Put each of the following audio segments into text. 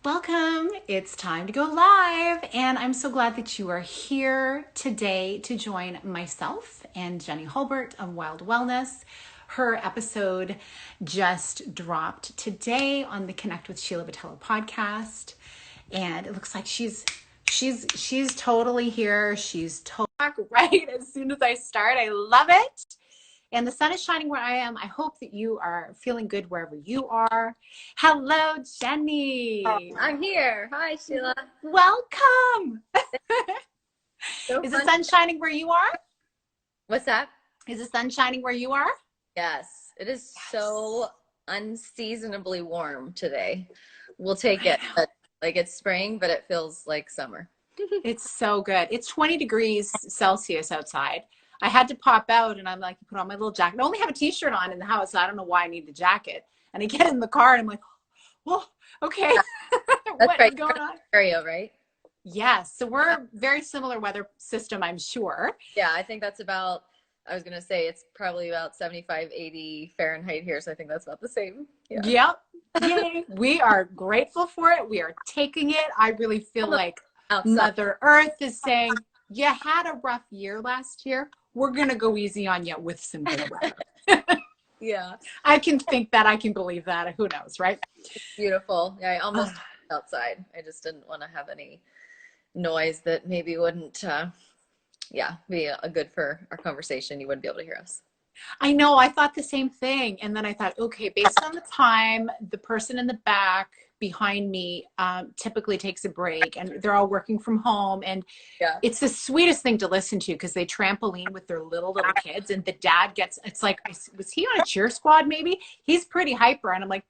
Welcome. It's time to go live, and I'm so glad that you are here today to join myself and Jenny Hulbert of Wild Wellness. Her episode just dropped today on the Connect with Sheila Vitello podcast, and it looks like she's totally here. She's totally right as soon as I start. I love it. And the sun is shining where I am. I hope that you are feeling good wherever you are. Hello, Jenny. I'm here. Hi, Sheila. Welcome. So Is the fun. sun shining where you are? What's that? Is the sun shining where you are? Yes, it is so unseasonably warm today. We'll take it. But, it's spring, but it feels like summer. It's so good. It's 20 degrees Celsius outside. I had to pop out and I'm like, put on my little jacket. I only have a t-shirt on in the house, so I don't know why I need the jacket. And I get in the car and I'm like, well, okay. That's What is going on? Ontario, right? Yes. So we're very similar weather system, I'm sure. Yeah, I think that's about, I was going to say it's probably about 75, 80 Fahrenheit here. So I think that's about the same. Yeah. Yep. Yay. We are grateful for it. We are taking it. I really feel like Outside. Mother Earth is saying, you had a rough year last year. We're going to go easy on you with some good weather. Yeah. I can think that. I can believe that. Who knows, right? It's beautiful. Yeah, I almost outside. I just didn't want to have any noise that maybe wouldn't, be a good for our conversation. You wouldn't be able to hear us. I know. I thought the same thing. And then I thought, okay, based on the time, the person in the back behind me typically takes a break and they're all working from home. And Yeah. it's the sweetest thing to listen to because they trampoline with their little kids and the dad gets, it's like, was he on a cheer squad maybe? He's pretty hyper. And I'm like,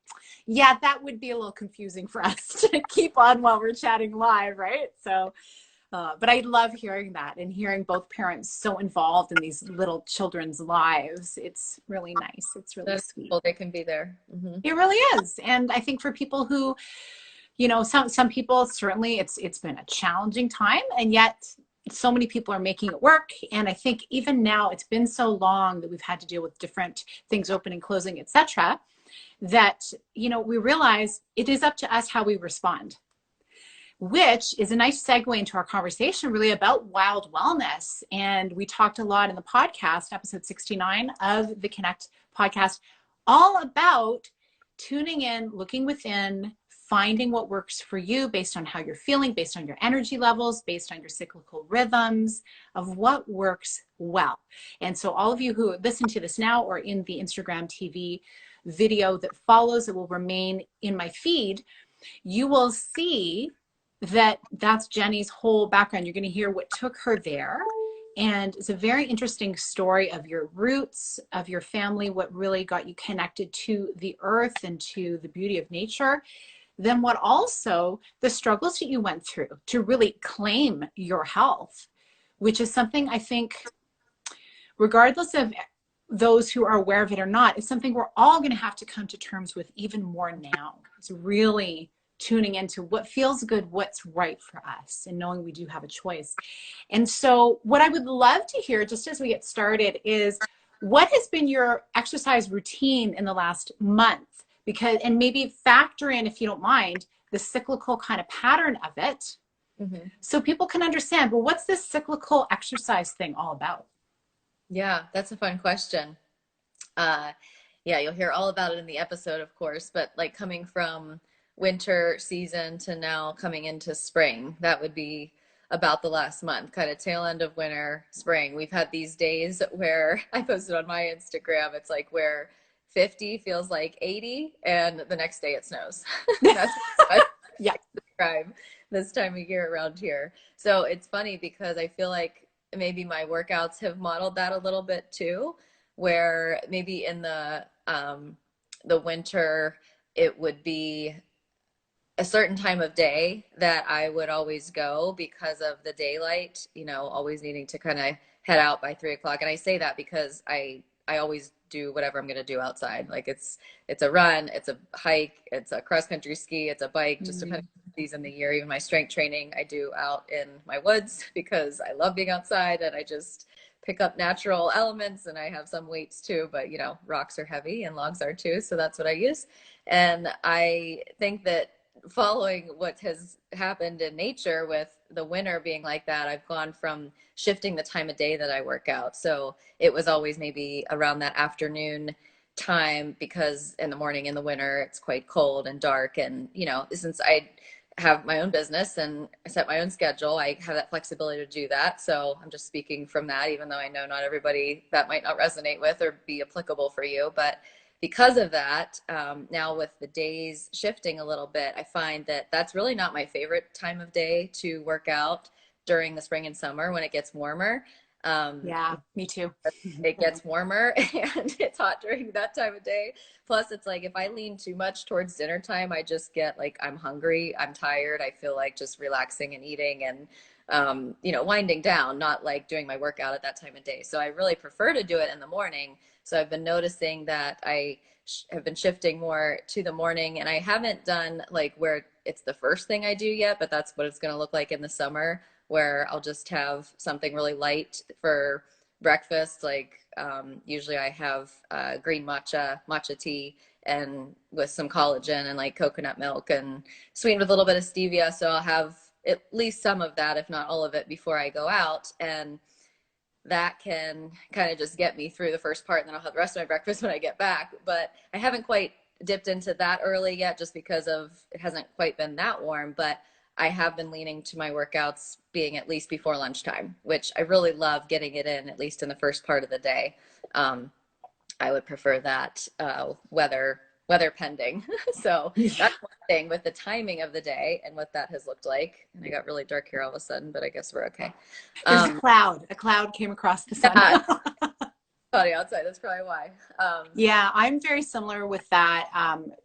yeah, that would be a little confusing for us to keep on while we're chatting live, right? So but I love hearing that and hearing both parents so involved in these little children's lives. It's really nice. It's really That's sweet. cool. They can be there. Mm-hmm. It really is. And I think for people who, some people, certainly it's been a challenging time, and yet so many people are making it work. And I think even now it's been so long that we've had to deal with different things opening, closing, etc., that, we realize it is up to us how we respond, which is a nice segue into our conversation really about wild wellness. And we talked a lot in the podcast, episode 69 of the Connect podcast, all about tuning in, looking within, finding what works for you based on how you're feeling, based on your energy levels, based on your cyclical rhythms of what works well. And so all of you who listen to this now or in the Instagram TV video that follows, it will remain in my feed, you will see that's Jenny's whole background. You're going to hear what took her there. And it's a very interesting story of your roots, of your family, what really got you connected to the earth and to the beauty of nature. Then what also the struggles that you went through to really claim your health, which is something I think, regardless of those who are aware of it or not, is something we're all going to have to come to terms with even more now. It's really tuning into what feels good, what's right for us, and knowing we do have a choice. And so what I would love to hear, just as we get started, is what has been your exercise routine in the last month? And maybe factor in, if you don't mind, the cyclical kind of pattern of it, mm-hmm. so people can understand, well, what's this cyclical exercise thing all about? Yeah, that's a fun question. You'll hear all about it in the episode, of course, but coming from winter season to now coming into spring, that would be about the last month, kind of tail end of winter, spring. We've had these days where I posted on my Instagram, it's like where 50 feels like 80 and the next day it snows. That's what I describe this time of year around here. So it's funny because I feel like maybe my workouts have modeled that a little bit too, where maybe in the winter it would be a certain time of day that I would always go because of the daylight, always needing to kind of head out by 3:00. And I say that because I always do whatever I'm going to do outside. Like it's a run, it's a hike, it's a cross country ski, it's a bike, just depending on the season of the year. Even my strength training I do out in my woods because I love being outside and I just pick up natural elements, and I have some weights too, but rocks are heavy and logs are too. So that's what I use. And I think that following what has happened in nature with the winter being like that, I've gone from shifting the time of day that I work out. So it was always maybe around that afternoon time, because in the morning in the winter it's quite cold and dark. And, you know, since I have my own business and I set my own schedule, I have that flexibility to do that. So I'm just speaking from that, even though I know not everybody that might not resonate with or be applicable for you. But because of that, now with the days shifting a little bit, I find that that's really not my favorite time of day to work out during the spring and summer when it gets warmer. Yeah, me too. It gets warmer and it's hot during that time of day. Plus, it's like if I lean too much towards dinner time, I just get like, I'm hungry, I'm tired, I feel like just relaxing and eating and, you know, winding down, not like doing my workout at that time of day. So I really prefer to do it in the morning. So I've been noticing that I have been shifting more to the morning, and I haven't done like where it's the first thing I do yet, but that's what it's going to look like in the summer, where I'll just have something really light for breakfast. Like usually I have green matcha tea, and with some collagen and like coconut milk and sweetened with a little bit of stevia. So I'll have at least some of that, if not all of it, before I go out. And that can kind of just get me through the first part, and then I'll have the rest of my breakfast when I get back. But I haven't quite dipped into that early yet, just because of it hasn't quite been that warm. But I have been leaning to my workouts being at least before lunchtime, which I really love getting it in, at least in the first part of the day. I would prefer that weather pending. So that's one thing with the timing of the day and what that has looked like. And I got really dark here all of a sudden, but I guess we're okay. There's a cloud. A cloud came across the sun. Cloudy outside. That's probably why. Yeah, I'm very similar with that.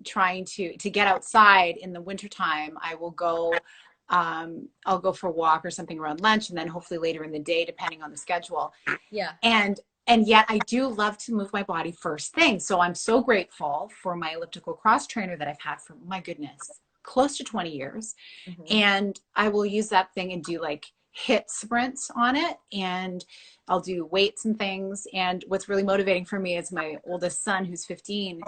Trying to get outside in the wintertime, I will go, I'll go for a walk or something around lunch, and then hopefully later in the day, depending on the schedule. Yeah. And yet I do love to move my body first thing. So I'm so grateful for my elliptical cross trainer that I've had for, my goodness, close to 20 years. Mm-hmm. And I will use that thing and do like HIIT sprints on it, and I'll do weights and things. And what's really motivating for me is my oldest son, who's 15,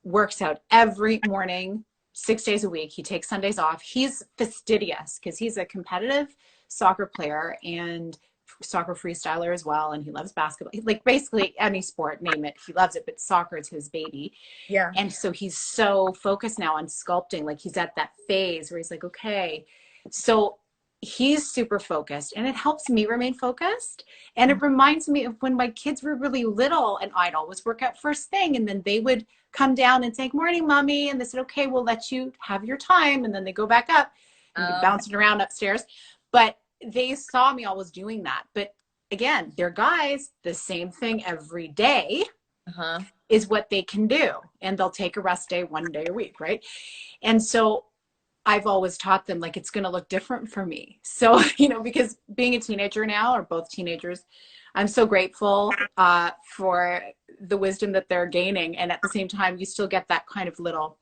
works out every morning, 6 days a week. He takes Sundays off. He's fastidious because he's a competitive soccer player and soccer freestyler as well, and he loves basketball. Like basically any sport, name it, he loves it, but soccer is his baby. Yeah. And so he's so focused now on sculpting. Like he's at that phase where he's like, okay. So he's super focused, and it helps me remain focused. And it reminds me of when my kids were really little, and I'd always work out first thing, and then they would come down and say, morning, mommy. And they said, okay, we'll let you have your time. And then they go back up and be bouncing around upstairs. But they saw me always doing that. But again, they're guys, the same thing every day is what they can do. And they'll take a rest day 1 day a week, right? And so I've always taught them, like, it's going to look different for me. So, you know, because being a teenager now, or both teenagers, I'm so grateful for the wisdom that they're gaining. And at the same time, you still get that kind of little,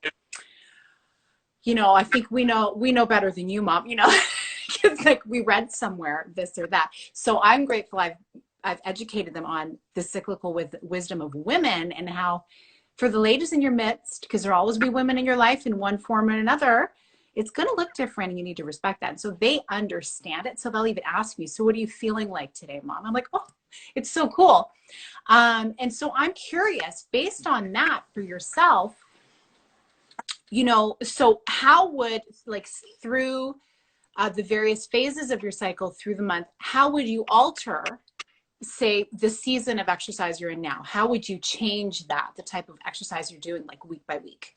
you know, I think we know better than you, Mom, you know. It's like we read somewhere this or that. So I'm grateful I've educated them on the cyclical wisdom of women, and how for the ladies in your midst, because there'll always be women in your life in one form or another, it's going to look different, and you need to respect that. And so they understand it. So they'll even ask me, so what are you feeling like today, Mom? I'm like, oh, it's so cool. And so I'm curious, based on that for yourself, you know, so how would, like, through the various phases of your cycle through the month, how would you alter, say, the season of exercise you're in now? How would you change that, the type of exercise you're doing, like week by week?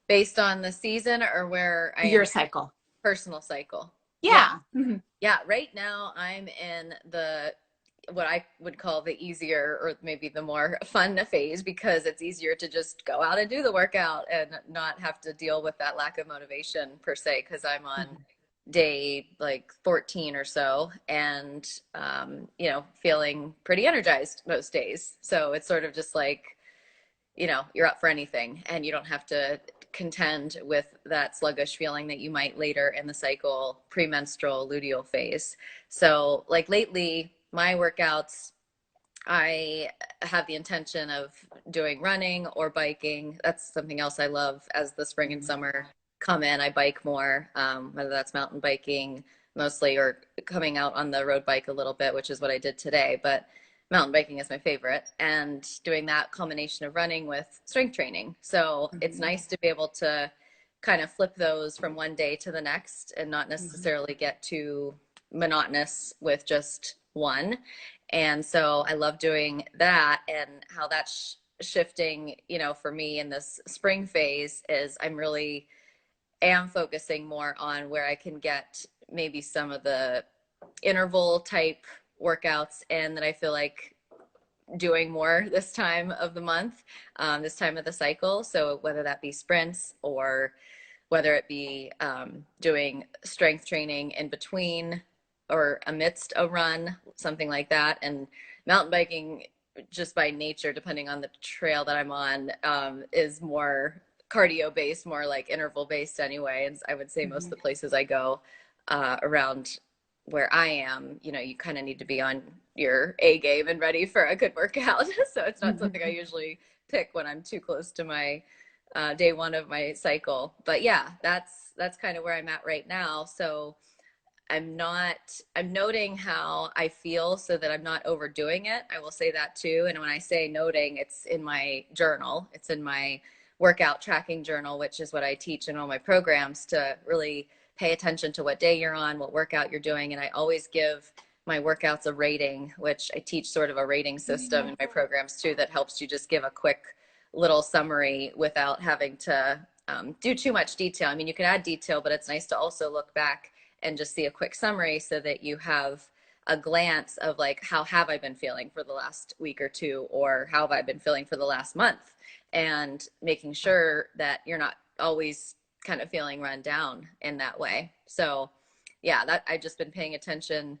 Based on the season, or where I your cycle? Personal cycle. Yeah. Yeah. Mm-hmm. Yeah. Right now I'm in what I would call the easier, or maybe the more fun phase, because it's easier to just go out and do the workout and not have to deal with that lack of motivation per se, because I'm on day like 14 or so, and you know, feeling pretty energized most days. So it's sort of just like, you know, you're up for anything, and you don't have to contend with that sluggish feeling that you might later in the cycle, premenstrual luteal phase. So like lately, my workouts, I have the intention of doing running or biking. That's something else I love as the spring and summer come in, I bike more, whether that's mountain biking mostly or coming out on the road bike a little bit, which is what I did today. But mountain biking is my favorite, and doing that combination of running with strength training. So it's Mhm. nice to be able to kind of flip those from one day to the next and not Mhm. necessarily get too monotonous with just one. And so I love doing that, and how that's shifting, for me in this spring phase is I'm really am focusing more on where I can get maybe some of the interval type workouts and that I feel like doing more this time of the month, this time of the cycle. So whether that be sprints or whether it be doing strength training in between or amidst a run, something like that. And mountain biking, just by nature, depending on the trail that I'm on, is more cardio based, more like interval based anyway. And I would say most of Mhm. the places I go around where I am, you kind of need to be on your A game and ready for a good workout. So it's not something I Mhm. usually pick when I'm too close to my day one of my cycle. But yeah, that's kind of where I'm at right now. So I'm noting how I feel so that I'm not overdoing it. I will say that too. And when I say noting, it's in my journal, it's in my workout tracking journal, which is what I teach in all my programs, to really pay attention to what day you're on, what workout you're doing. And I always give my workouts a rating, which I teach sort of a rating system in my programs too, that helps you just give a quick little summary without having to do too much detail. I mean, you can add detail, but it's nice to also look back and just see a quick summary so that you have a glance of like, how have I been feeling for the last week or two, or how have I been feeling for the last month, and making sure that you're not always kind of feeling run down in that way. So yeah, that I've just been paying attention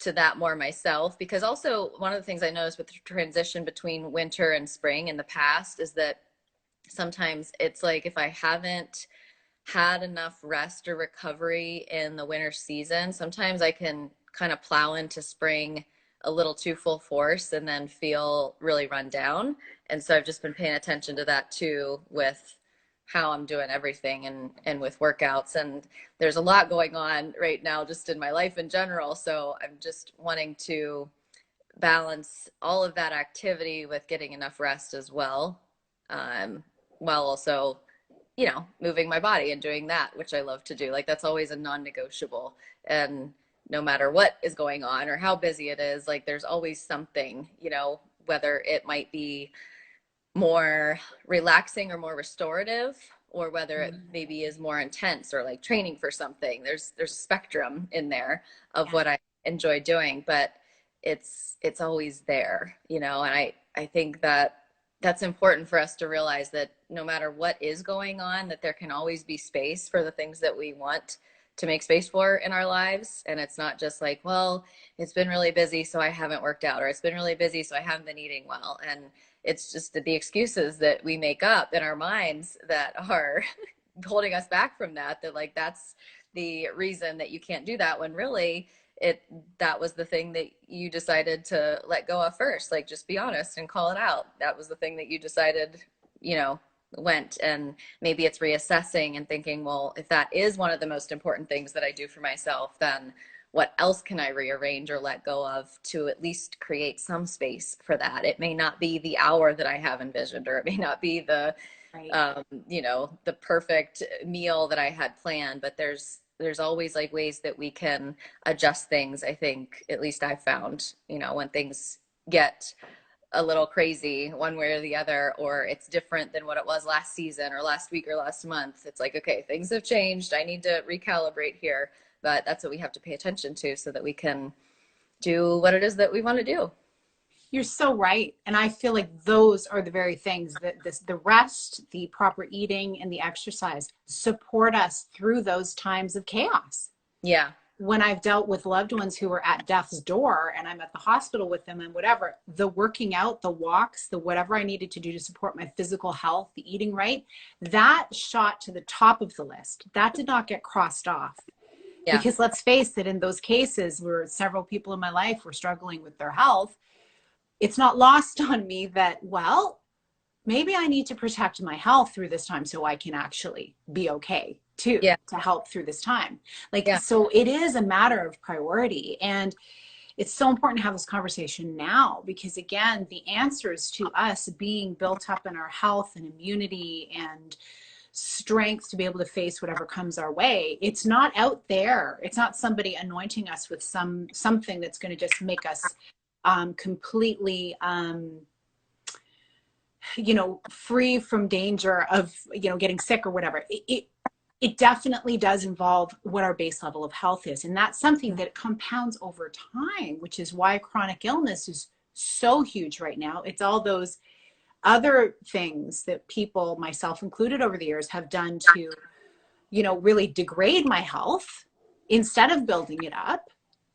to that more myself, because also one of the things I noticed with the transition between winter and spring in the past is that sometimes it's like if I haven't had enough rest or recovery in the winter season, sometimes I can kind of plow into spring a little too full force and then feel really run down. And so I've just been paying attention to that too, with how I'm doing everything and with workouts. And there's a lot going on right now just in my life in general. So I'm just wanting to balance all of that activity with getting enough rest as well, um, while also moving my body and doing that, which I love to do. Like that's always a non-negotiable. And no matter what is going on or how busy it is, like there's always something, whether it might be more relaxing or more restorative, or whether it Mhm. maybe is more intense or like training for something. There's a spectrum in there of Yeah. what I enjoy doing, but it's always there, and I think that that's important for us to realize, that no matter what is going on, that there can always be space for the things that we want to make space for in our lives. And it's not just like, well, it's been really busy so I haven't worked out, or it's been really busy so I haven't been eating well. And it's just the excuses that we make up in our minds that are holding us back from that like that's the reason that you can't do that, when really it that was the thing that you decided to let go of first. Like, just be honest and call it out. That was the thing that you decided, you know went. And maybe it's reassessing and thinking, well, if that is one of the most important things that I do for myself, then what else can I rearrange or let go of to at least create some space for that? It may not be the hour that I have envisioned, or it may not be Right. the perfect meal that I had planned, but there's always like ways that we can adjust things. I think, at least I found, when things get a little crazy one way or the other, or it's different than what it was last season or last week or last month. It's like, okay, things have changed. I need to recalibrate here. But that's what we have to pay attention to so that we can do what it is that we want to do. You're so right. And I feel like those are the very things that the rest, the proper eating, and the exercise support us through those times of chaos. Yeah. When I've dealt with loved ones who are at death's door and I'm at the hospital with them and whatever, the working out, the walks, the whatever I needed to do to support my physical health, the eating right, that shot to the top of the list. That did not get crossed off. Yeah. Because let's face it, in those cases where several people in my life were struggling with their health, it's not lost on me that, well, maybe I need to protect my health through this time so I can actually be okay. too, Yeah. to help through this time. Like, Yeah. so it is a matter of priority. And it's so important to have this conversation now, because again, the answers to us being built up in our health and immunity and strength to be able to face whatever comes our way, it's not out there. It's not somebody anointing us with something that's going to just make us completely free from danger of getting sick or whatever. It definitely does involve what our base level of health is, and that's something that compounds over time, which is why chronic illness is so huge right now. It's all those other things that people, myself included, over the years have done to really degrade my health instead of building it up,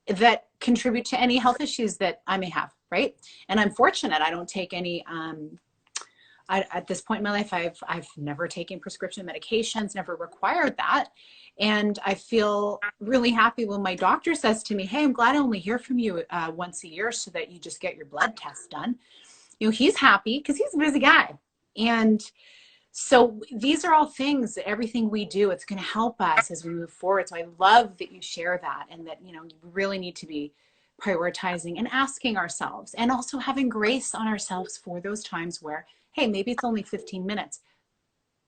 that contribute to any health issues that I may have, right? And I'm fortunate I don't take any at this point in my life, I've never taken prescription medications, never required that. And I feel really happy when my doctor says to me, hey, I'm glad I only hear from you once a year so that you just get your blood tests done. He's happy because he's a busy guy. And so these are all things that everything we do, it's going to help us as we move forward. So I love that you share that, and that, you really need to be prioritizing and asking ourselves, and also having grace on ourselves for those times where, hey, maybe it's only 15 minutes,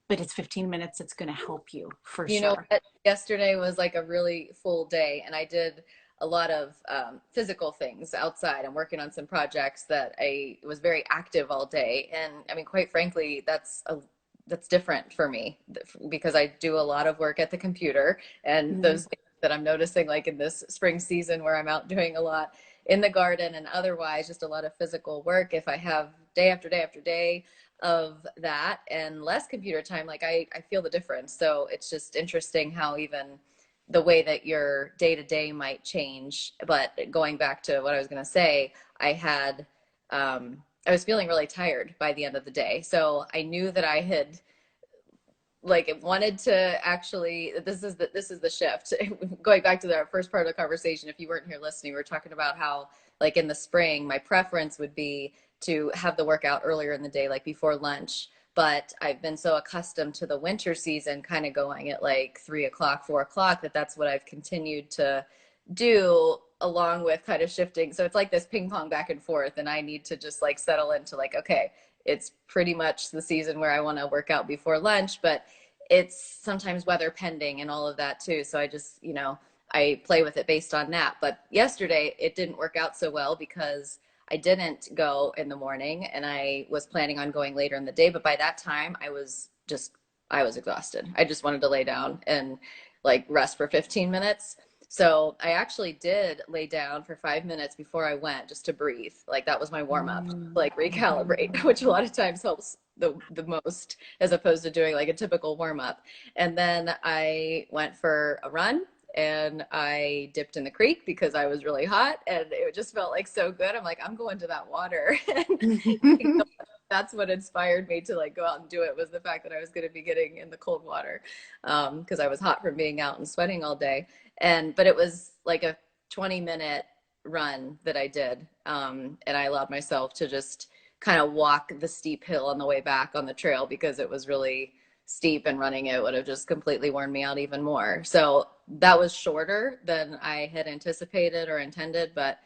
but it's 15 minutes that's going to help you for You know sure. what? Yesterday was like a really full day, and I did a lot of physical things outside. I'm working on some projects that I was very active all day. And I mean, quite frankly, that's different for me because I do a lot of work at the computer, and Mhm. those things that I'm noticing, like in this spring season where I'm out doing a lot in the garden and otherwise just a lot of physical work, if I have day after day after day of that and less computer time, like I feel the difference. So it's just interesting how even the way that your day to day might change. But going back to what I was going to say, I was feeling really tired by the end of the day. So I knew that I had like wanted to actually, this is the shift. Going back to the first part of the conversation, if you weren't here listening, we were talking about how like in the spring my preference would be to have the workout earlier in the day, like before lunch. But I've been so accustomed to the winter season kind of going at like 3 o'clock, 4 o'clock, that's what I've continued to do, along with kind of shifting. So it's like this ping pong back and forth, and I need to just like settle into like, okay, it's pretty much the season where I want to work out before lunch, but it's sometimes weather pending and all of that too. So I just, I play with it based on that. But yesterday it didn't work out so well because I didn't go in the morning, and I was planning on going later in the day. But by that time I was exhausted. I just wanted to lay down and like rest for 15 minutes. So I actually did lay down for 5 minutes before I went just to breathe. Like that was my warm up, like recalibrate, which a lot of times helps the most as opposed to doing like a typical warm up. And then I went for a run and I dipped in the creek because I was really hot and it just felt like so good. I'm like, I'm going to that water. And that's what inspired me to like go out and do it, was the fact that I was going to be getting in the cold water because I was hot from being out and sweating all day. But it was like a 20-minute run that I did. And I allowed myself to just kind of walk the steep hill on the way back on the trail because it was really steep, and running it would have just completely worn me out even more. So that was shorter than I had anticipated or intended. But,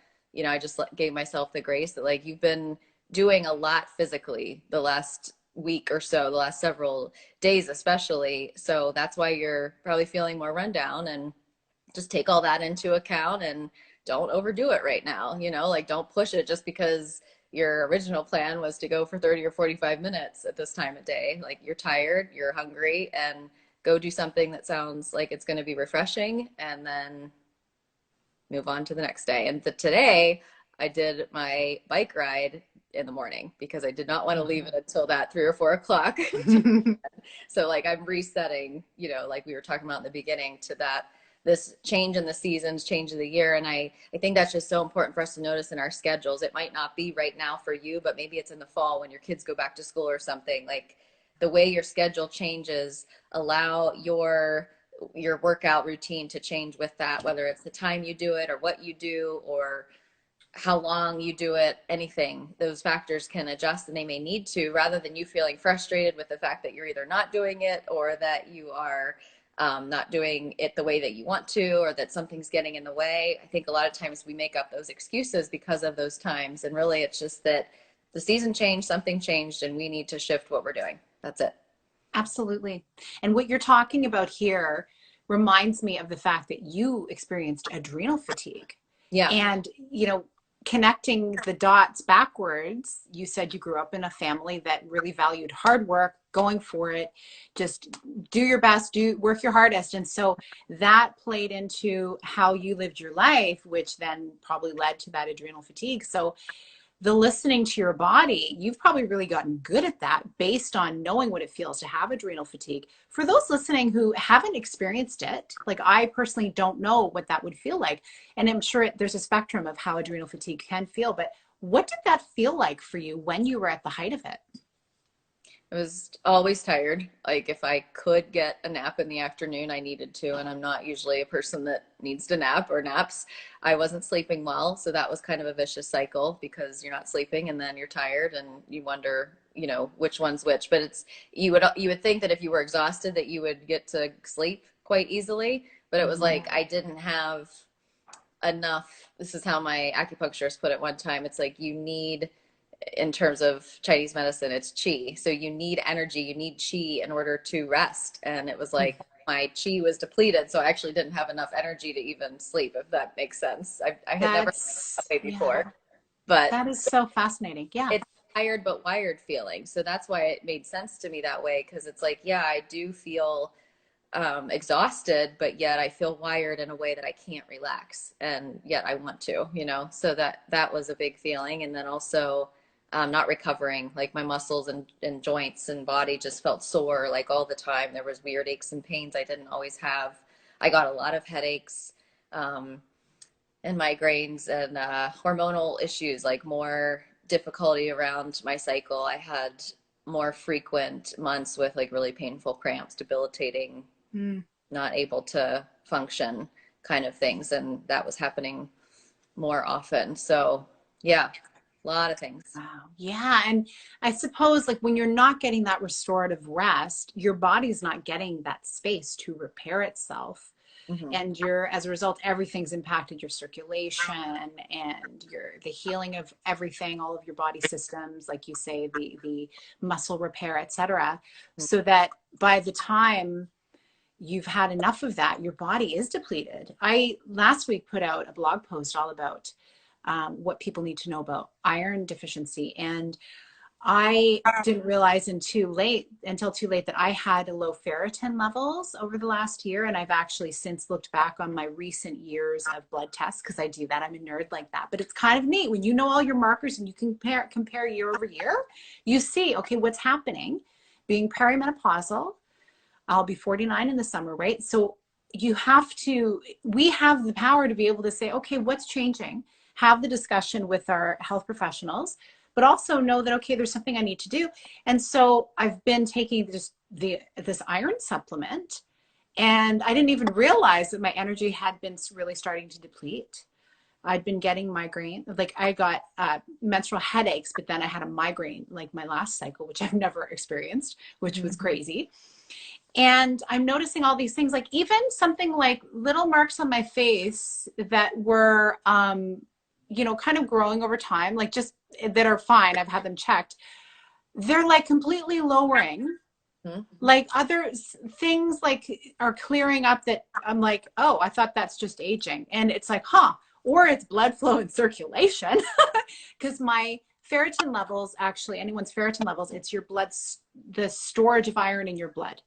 I just gave myself the grace that like, you've been doing a lot physically the last week or so, the last several days especially. So that's why you're probably feeling more rundown, and just take all that into account and don't overdo it right now. Like don't push it just because your original plan was to go for 30 or 45 minutes at this time of day. Like you're tired, you're hungry, and go do something that sounds like it's going to be refreshing, and then move on to the next day. And today I did my bike ride in the morning because I did not want to leave it until that 3 or 4 o'clock. So like I'm resetting, like we were talking about in the beginning, to that this change in the seasons, change of the year. And I think that's just so important for us to notice in our schedules. It might not be right now for you, but maybe it's in the fall when your kids go back to school or something. Like the way your schedule changes, allow your workout routine to change with that, whether it's the time you do it or what you do or how long you do it, anything. Those factors can adjust, and they may need to, rather than you feeling frustrated with the fact that you're either not doing it or that you are not doing it the way that you want to, or that something's getting in the way. I think a lot of times we make up those excuses because of those times. And really, it's just that the season changed, something changed, and we need to shift what we're doing. That's it. Absolutely. And what you're talking about here reminds me of the fact that you experienced adrenal fatigue. Yeah. And, you know, connecting the dots backwards, you said you grew up in a family that really valued hard work, going for it, just do your best, do work your hardest. And so that played into how you lived your life, which then probably led to that adrenal fatigue. So the listening to your body, you've probably really gotten good at that based on knowing what it feels to have adrenal fatigue. For those listening who haven't experienced it, like I personally don't know what that would feel like. And I'm sure there's a spectrum of how adrenal fatigue can feel, but what did that feel like for you when you were at the height of it? I was always tired. Like if I could get a nap in the afternoon, I needed to, and I'm not usually a person that needs to nap or naps. I wasn't sleeping well, so that was kind of a vicious cycle because you're not sleeping and then you're tired and you wonder, you know, which one's which. But it's you would think that if you were exhausted that you would get to sleep quite easily, but it was like I didn't have enough. This is how my acupuncturist put it one time. It's like you need, in terms of Chinese medicine, it's qi. So you need energy, you need qi in order to rest. And it was like my qi was depleted. So I actually didn't have enough energy to even sleep, if that makes sense. I had never felt that way before, but that is so fascinating. Yeah. It's tired but wired feeling. So that's why it made sense to me that way. Cause it's like, yeah, I do feel exhausted, but yet I feel wired in a way that I can't relax. And yet I want to, you know, so that was a big feeling. And then also, not recovering, like my muscles and joints and body just felt sore like all the time. There was weird aches and pains I didn't always have. I got a lot of headaches and migraines and hormonal issues, like more difficulty around my cycle. I had more frequent months with like really painful cramps, debilitating, not able to function kind of things. And that was happening more often. So yeah. A lot of things. Wow. Yeah. And I suppose like when you're not getting that restorative rest, your body's not getting that space to repair itself. And as a result, everything's impacted your circulation and the healing of everything, all of your body systems, like you say, the muscle repair, etc. So that by the time you've had enough of that, your body is depleted. I last week put out a blog post all about what people need to know about iron deficiency. And I didn't realize until too late that I had low ferritin levels over the last year. And I've actually since looked back on my recent years of blood tests because I do that. I'm a nerd like that. But it's kind of neat when you know all your markers and you compare year over year, you see, okay, what's happening. Being perimenopausal, I'll be 49 in the summer, right? So we have the power to be able to say, okay, what's changing? Have the discussion with our health professionals, but also know that, okay, there's something I need to do. And so I've been taking this iron supplement, and I didn't even realize that my energy had been really starting to deplete. I'd been getting migraine, like I got menstrual headaches, but then I had a migraine like my last cycle, which I've never experienced, which was crazy. And I'm noticing all these things, like even something like little marks on my face that were, kind of growing over time, like just that are fine. I've had them checked. They're like completely lowering. Like other things like are clearing up that I'm like, oh, I thought that's just aging. And it's like, or it's blood flow and circulation because my ferritin levels, actually anyone's ferritin levels, it's your blood, the storage of iron in your blood.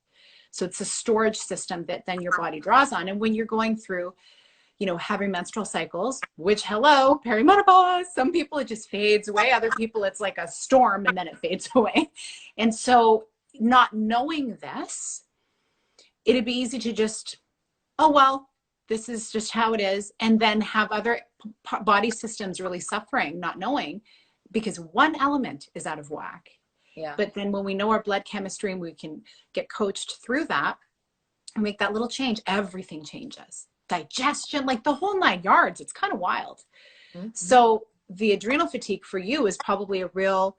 So it's a storage system that then your body draws on. And when you're going through, having menstrual cycles, which hello, perimenopause, some people it just fades away. Other people it's like a storm and then it fades away. And so not knowing this, it'd be easy to just, oh, well, this is just how it is. And then have other body systems really suffering, not knowing, because one element is out of whack. Yeah. But then when we know our blood chemistry and we can get coached through that and make that little change, everything changes. Digestion, like the whole 9 yards. It's kind of wild. So the adrenal fatigue for you is probably a real,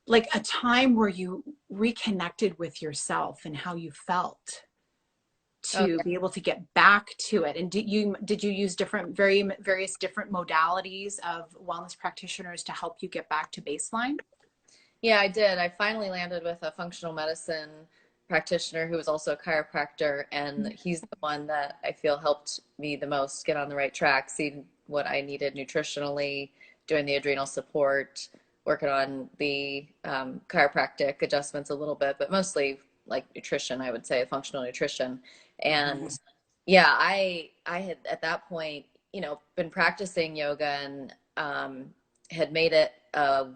like a time where you reconnected with yourself and how you felt. to be able to get back to it. And did you use various different modalities of wellness practitioners to help you get back to baseline? Yeah, I did. I finally landed with a functional medicine practitioner who was also a chiropractor, and he's the one that I feel helped me the most get on the right track, see what I needed nutritionally, doing the adrenal support, working on the chiropractic adjustments a little bit, but mostly like nutrition, I would say, functional nutrition. And yeah, I had at that point, you know, been practicing yoga and had made it a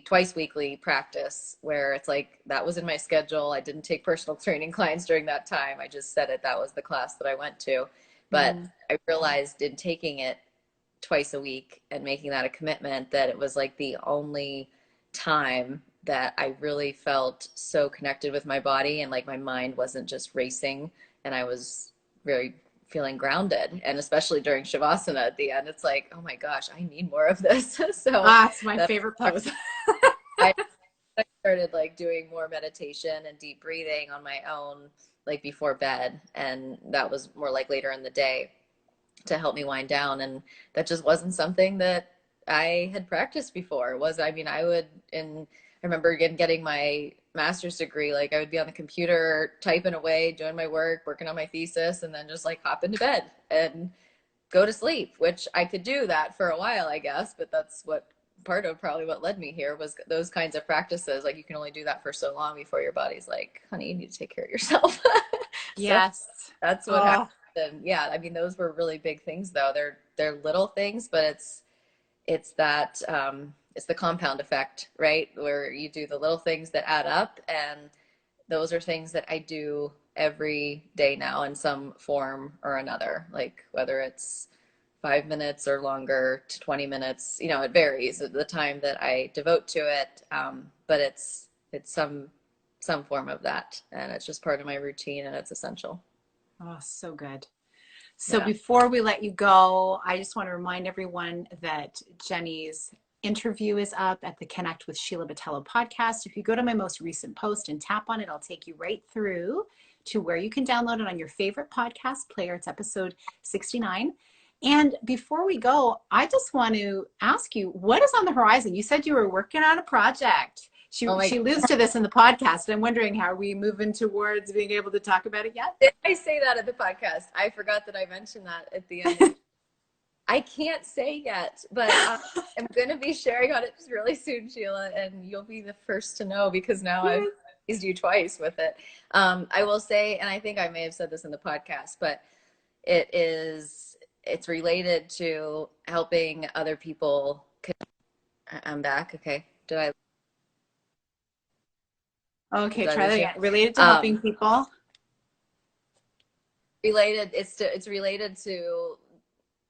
twice weekly practice where it's like that was in my schedule. I didn't take personal training clients during that time. I just said it, that was the class that I went to. But I realized in taking it twice a week and making that a commitment that it was like the only time that I really felt so connected with my body, and like my mind wasn't just racing, and I was very feeling grounded. And especially during Shavasana at the end, it's like, oh my gosh, I need more of this. So it's my favorite pose. I started like doing more meditation and deep breathing on my own, like before bed. And that was more like later in the day to help me wind down. And that just wasn't something that I had practiced before. I remember getting my master's degree, like I would be on the computer typing away, doing my work, working on my thesis, and then just like hop into bed and go to sleep, which I could do that for a while, I guess, but that's what part of probably what led me here was those kinds of practices. Like you can only do that for so long before your body's like, honey, you need to take care of yourself. Yes. So that's what happened. And yeah, I mean, those were really big things though. They're little things, but it's that, it's the compound effect, right? Where you do the little things that add up. And those are things that I do every day now in some form or another, like whether it's 5 minutes or longer to 20 minutes, you know, it varies the time that I devote to it. But it's some form of that. And it's just part of my routine and it's essential. Oh, so good. So before we let you go, I just want to remind everyone that Jenny's interview is up at the Connect with Sheila Botelho podcast. If you go to my most recent post and tap on it, I'll take you right through to where you can download it on your favorite podcast player. It's episode 69. And before we go, I just want to ask you, what is on the horizon? You said you were working on a project. She alludes to this in the podcast. I'm wondering, how are we moving towards being able to talk about it yet? Did I say that at the podcast? I forgot that I mentioned that at the end. I can't say yet, but I'm going to be sharing on it really soon, Sheila, and you'll be the first to know because now I've teased you twice with it. I will say, and I think I may have said this in the podcast, but it's related to helping other people. I'm back. Okay. Okay, try that again. Related to helping people. It's related to,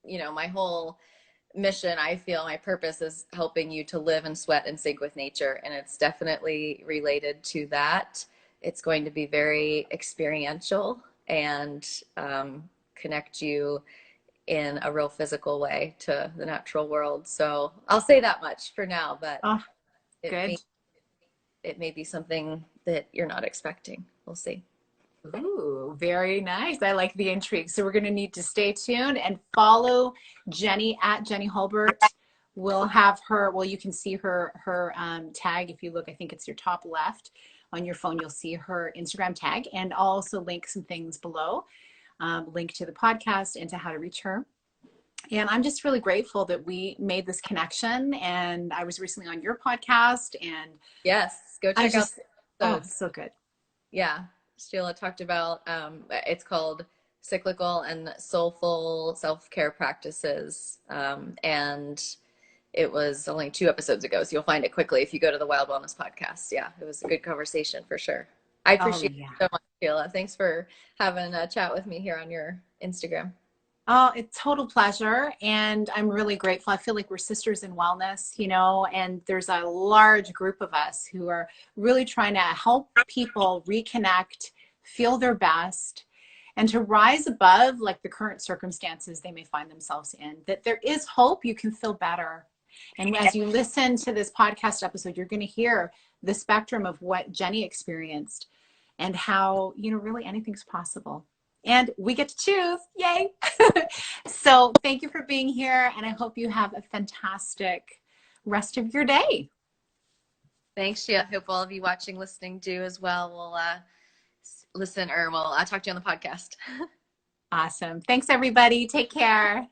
you know, my whole mission. I feel my purpose is helping you to live and sweat and sync with nature. And it's definitely related to that. It's going to be very experiential and connect you in a real physical way to the natural world. So I'll say that much for now, but it may be something that you're not expecting. We'll see. Ooh, very nice. I like the intrigue. So we're going to need to stay tuned and follow Jenny at Jenny Hulbert. We'll have her, well, you can see her tag. If you look, I think it's your top left on your phone, you'll see her Instagram tag, and I'll also link some things below, link to the podcast and to how to reach her. And I'm just really grateful that we made this connection. And I was recently on your podcast, and yes, go check out. Oh, so good. Yeah. Sheila talked about, it's called Cyclical and Soulful Self-Care Practices. And it was only 2 episodes ago, so you'll find it quickly if you go to the Wild Wellness podcast. Yeah, it was a good conversation for sure. I appreciate it so much, Sheila. Thanks for having a chat with me here on your Instagram. Oh, it's a total pleasure. And I'm really grateful. I feel like we're sisters in wellness, you know, and there's a large group of us who are really trying to help people reconnect, feel their best, and to rise above like the current circumstances they may find themselves in, that there is hope. You can feel better. And as you listen to this podcast episode, you're going to hear the spectrum of what Jenny experienced and how, you know, really anything's possible. and we get to choose. Yay. So thank you for being here. And I hope you have a fantastic rest of your day. Thanks, Sheila. I hope all of you watching, listening do as well. We'll listen, or we'll talk to you on the podcast. Awesome. Thanks, everybody. Take care.